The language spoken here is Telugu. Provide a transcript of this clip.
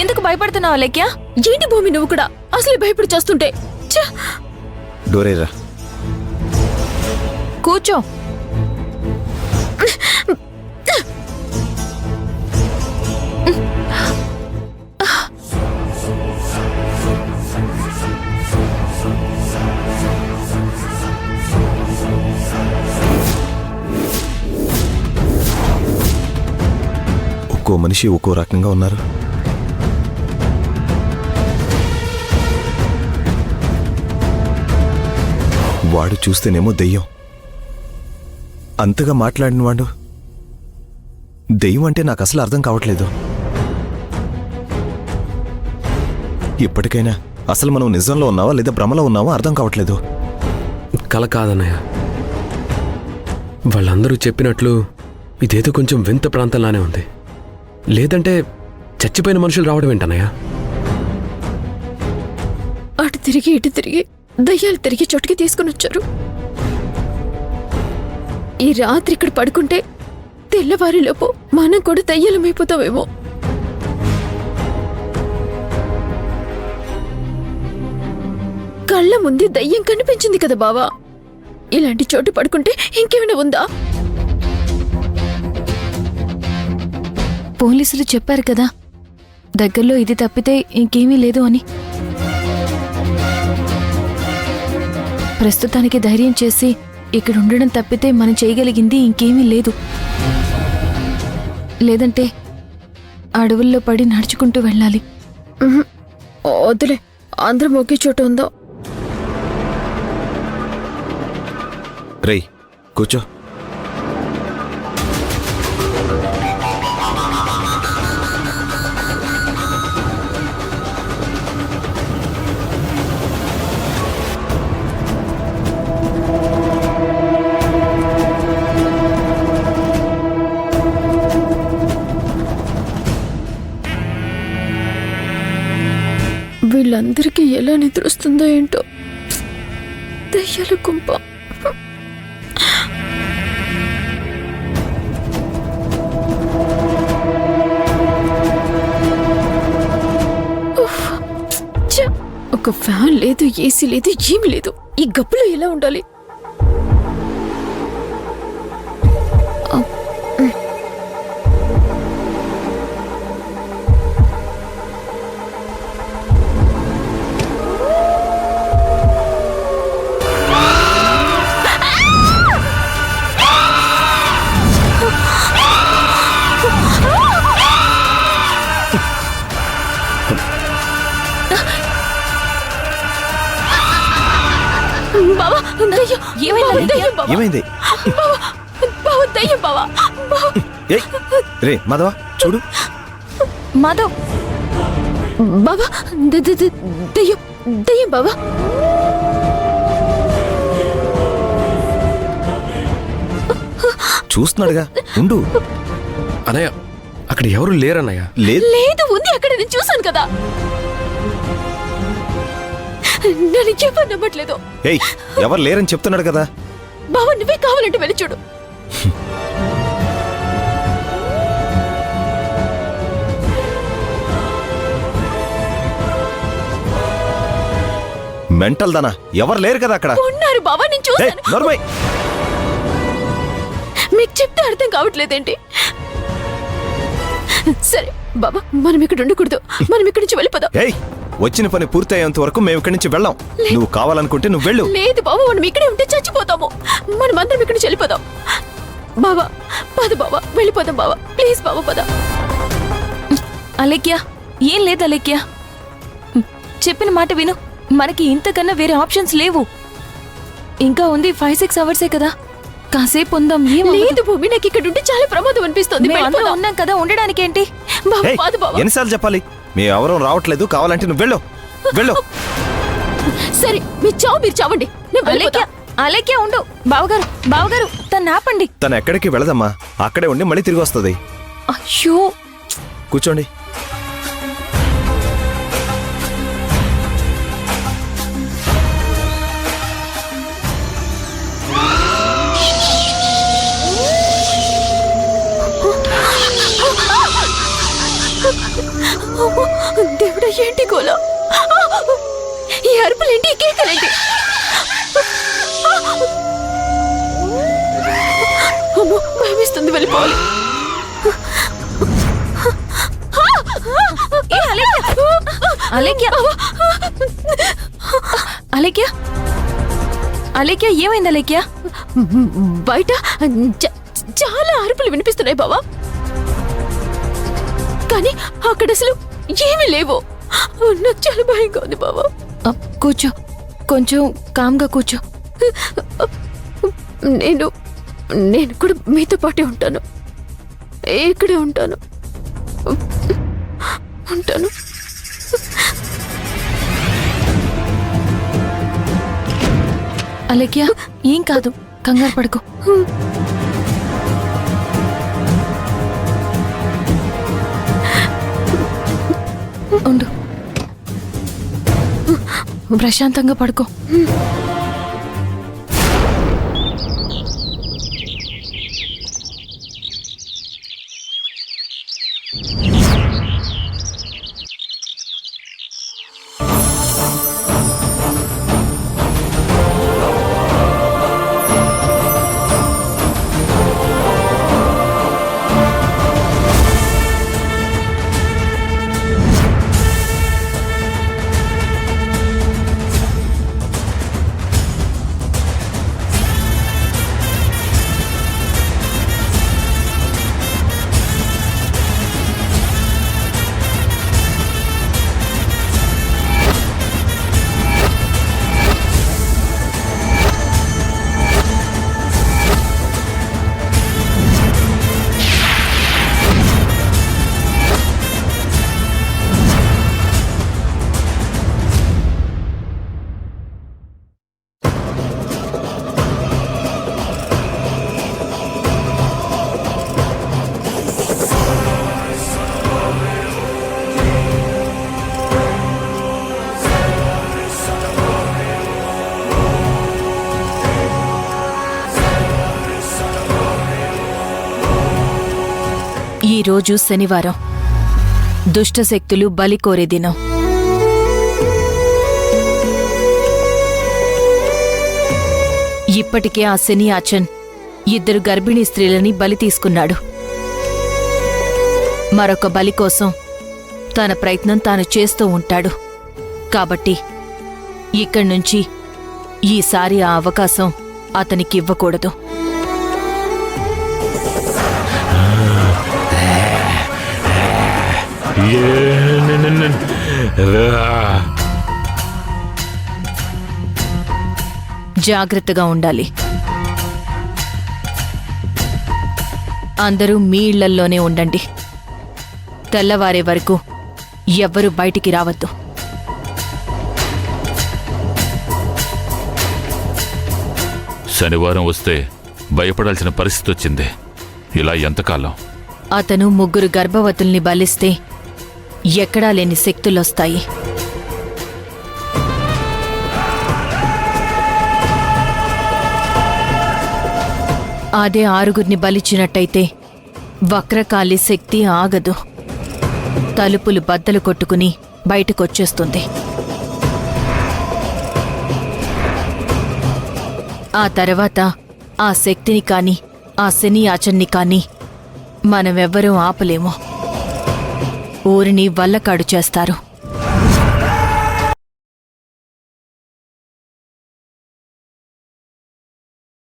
ఎందుకు భయపడుతున్నావు అలేఖ్య? ఏంటి భూమి నువ్వు కూడా అసలు భయపడి చేస్తుంటే? డోరేరా, కూర్చో. ఒక్కో మనిషి ఒక్కో రకంగా ఉన్నారు. వాడు చూస్తేనేమో దెయ్యం, అంతగా మాట్లాడిన వాడు దెయ్యం అంటే నాకు అసలు అర్థం కావట్లేదు. ఇప్పటికైనా అసలు మనం నిజంలో ఉన్నావా లేదా భ్రమలో ఉన్నావా అర్థం కావట్లేదు. కల కాదన్నయ్య, వాళ్ళందరూ చెప్పినట్లు ఇదేదో కొంచెం వింత ప్రాంతంలానే ఉంది. లేదంటే చచ్చిపోయిన మనుషులు రావడం ఏంటన్నయ్య? అటు తిరిగి ఇటు తిరిగి దయ్యాలు తిరిగి చోటుకి తీసుకుని వచ్చారు. ఈ రాత్రి ఇక్కడ పడుకుంటే తెల్లవారిలోపు మనం కూడా దయ్యాలమైపోతామేమో. కళ్ళ ముందే దయ్యం కనిపించింది కదా బావా. ఇలాంటి చోటు పడుకుంటే ఇంకేమైనా ఉందా? పోలీసులు చెప్పారు కదా దగ్గరలో ఇది తప్పితే ఇంకేమీ లేదు అని. ప్రస్తుతానికి ధైర్యం చేసి ఇక్కడ ఉండడం తప్పితే మనం చేయగలిగింది ఇంకేమీ లేదు. లేదంటే అడవుల్లో పడి నడుచుకుంటూ వెళ్ళాలి. వద్దులే, అందరం ఒకే చోట ఉందో. రేయ్ కూర్చో. వీళ్ళందరికీ ఎలా నిద్రొస్తుందో ఏంటో. దయ్యాల గుంప. ఒక ఫ్యాన్ లేదు, ఏసీ లేదు, ఏమీ లేదు. ఈ గప్పులో ఎలా ఉండాలి? ఏమైంది? రే మాధవ చూడు. మాధవ్ బాబా, దయ్యం దయ్యం బాబా. చూస్తున్నాడుగా, ఉండు. అన్నయ్య అక్కడ ఎవరు లేరన్నయ్య. లేదు, ఉంది అక్కడ, నేను చూశాను కదా. నేను చెప్పని నమ్మట్లేదు. ఏయ్, ఎవరు లేరని చెప్తున్నాడు కదా. బావ, నువ్వే కావాలంటే వెళ్ళి చూడు. మెంటల్ దానా, ఎవరు లేరు కదా అక్కడ. ఉన్నారు బావా, నేను చూశాను. నోర్మై, మీకు చెప్తే అర్థం కావట్లేదేంటి? సరే బాబా, మనం ఇక్కడ ఉండకూడదు. మనం ఇక్కడి నుంచి వెళ్ళిపోదాం. ఏయ్, వచ్చిన పని పూర్తయ్యేంత వరకు మేము ఇక్కడి నుంచి వెళ్ళాం. నువ్వు కావాలనుకుంటే నువ్వు వెళ్ళు. లేదు బాబా, మనం ఇక్కడే ఉంటే చచ్చిపోతాము. మనం అందరం ఇక్కడి నుంచి వెళ్ళిపోదాం. బాబా పద, బాబా వెళ్ళిపోదాం. బాబా ప్లీజ్, బాబా పద. అలేఖ్య, ఏం లేదు అలేఖ్య, చెప్పిన మాట విను. మనకి ఇంతకన్నా వేరే ఆప్షన్స్ లేవు. ఇంకా ఉంది 5-6 అవర్సే కదా, కాసేపు ఉందాం. లేదు భూమి, నాకు ఇక్కడ ఉంటే చాలా ప్రమాదం అనిపిస్తుంది. ఉన్నాం కదా, ఉండడానికి ఏంటి? ఎన్నిసార్లు చెప్పాలి? మేము ఎవరూ రావట్లేదు, కావాలంటే నువ్వు వెళ్ళు. వెళ్ళు. సరే, మీ చావు మీరు చావండి. అలేఖ్య ఉండు. బావగారు, బావగారు, తను ఆపండి. తను ఎక్కడికి వెళ్ళదమ్మా, అక్కడే ఉండి మళ్ళీ తిరిగి వస్తుంది. అయ్యో, కూర్చోండి. దేవుడా ఏంటి గోల? ఈ అరుపులేంటి, ఈ కేకలేంటి? అమ్మో, భయమేస్తుంది, వెళ్ళిపోవాలి. ఏ అలేఖ్య, అలేఖ్య, అలేఖ్య, ఏమైంది అలేఖ్య? బయట చాలా అరుపులు వినిపిస్తున్నాయి బావా, కానీ అక్కడ అసలు ఏమీ లేవు. నాకు చాలా భయంగా ఉంది బావా. కూర్చో, కొంచెం కామ్గా కూర్చో. నేను నేను కూడా మీతో పాటే ఉంటాను, ఇక్కడే ఉంటాను. అలేఖ్య, ఏం కాదు, కంగారు పడుకో. ఉండు, ప్రశాంతంగా పడుకో. ఈరోజు శనివారం, దుష్టశక్తులు బలి కోరే దినం. ఇప్పటికే ఆ శని ఆచన్ 2 గర్భిణీ స్త్రీలని బలి తీసుకున్నాడు. మరొక బలి కోసం తన ప్రయత్నం తాను చేస్తూ ఉంటాడు. కాబట్టి ఇక్కడ్నుంచి ఈసారి ఆ అవకాశం అతనికివ్వకూడదు. జాగ్రత్తగా ఉండాలి. అందరూ మీ ఇళ్లల్లోనే ఉండండి. తెల్లవారే వరకు ఎవ్వరూ బయటికి రావద్దు. శనివారం వస్తే భయపడాల్సిన పరిస్థితి వచ్చింది. ఇలా ఎంతకాలం? అతను 3 గర్భవతుల్ని బలిస్తే ఎక్కడా లేని శక్తులొస్తాయి. అదే 6 బలిచ్చినట్టయితే వక్రకాళి శక్తి ఆగదు. తలుపులు బద్దలు కొట్టుకుని బయటకొచ్చేస్తుంది. ఆ తర్వాత ఆ శక్తిని కాని ఆ శని ఆచన్ని కాని మనమెవ్వరూ ఆపలేము. ఊరిని వల్లకాడు చేస్తారు.